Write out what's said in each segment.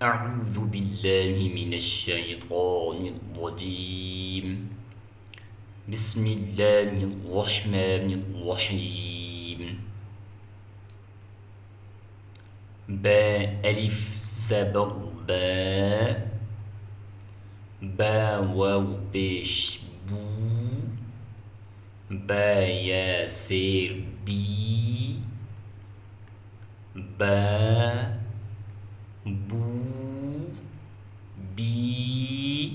أعوذ بالله من الشيطان الرجيم. بسم الله الرحمن الرحيم. با ألف زبر با با واو بيش بو با يا سير بي با بو بي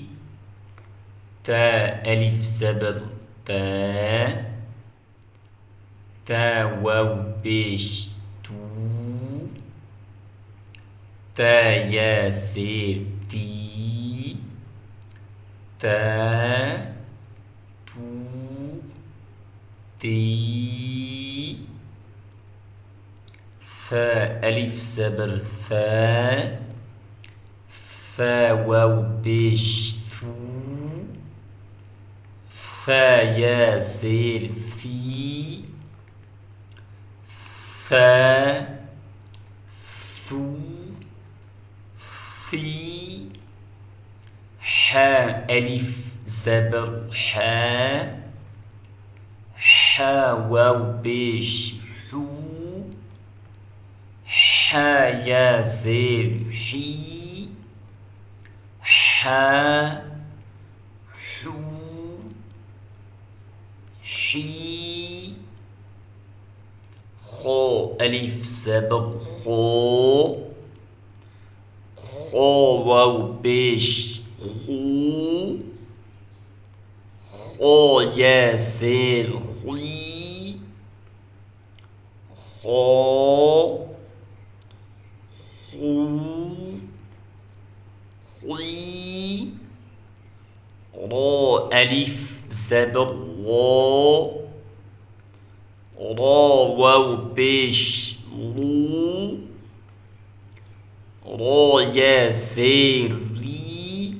تا ألف زبر تا تا واو بيش تو تا يا سير تي تا تو تي ثا ألف زبر ثا ثا واو بيش ثو ثا يا سير ثي ثا ثو ثي حا ألف زبر حا حا واو بيش حو حا يا زير حي حا حو حي خو ألف زبر خو خو واو بيش خو خو يا زير خوي خو خوي را ألف زبر را را واو بيش رو را يا زير ري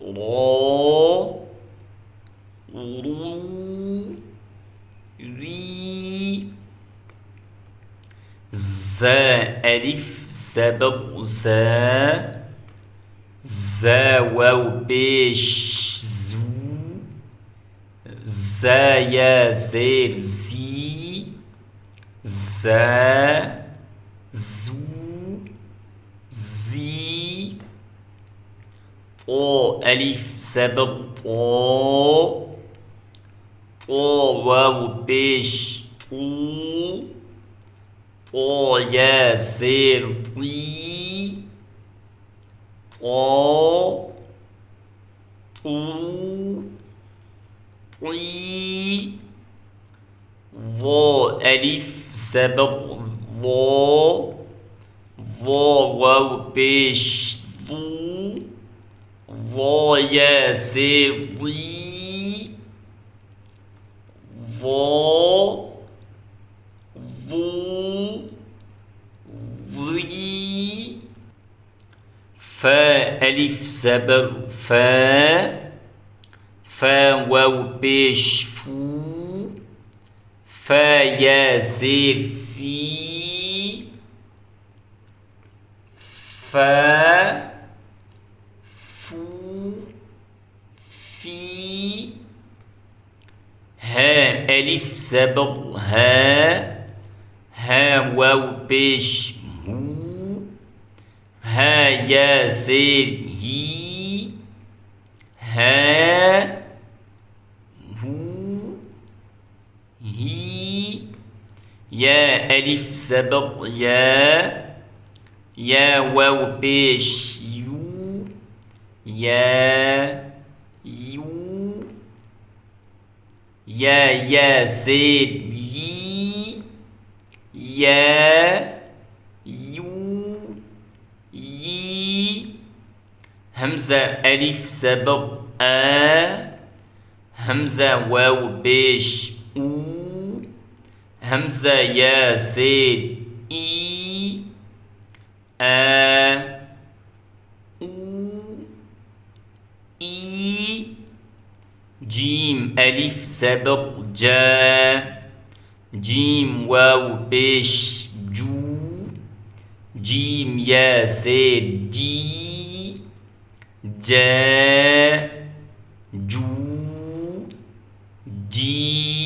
را رو ري زا ألف زبر زا زا واو بيش زو زا يا زير زي زا زو زي طو ألف زبر طو طو واو بيش طو طو يا زير طي طو طو طي ظو ألف زبر ظو ظو واو بيش ظو ظو يا زير ظي ظو ظو ظي فا ألف زبر فا فا واو بيش فو فا يا زير في فا فو في ها ألف زبر ها ها واو بيش هو ها يا زير هي ها هو هي يا ألف زبر يا واو بيش يو يا يو يا زيد يي يا يو يي همزة ألف زبر همزة واو بيش أو همزة يا زيد إي أو إي جيم ألف زبر جا جيم واو بيش جو Cim ye se ci. Ce cu. Ci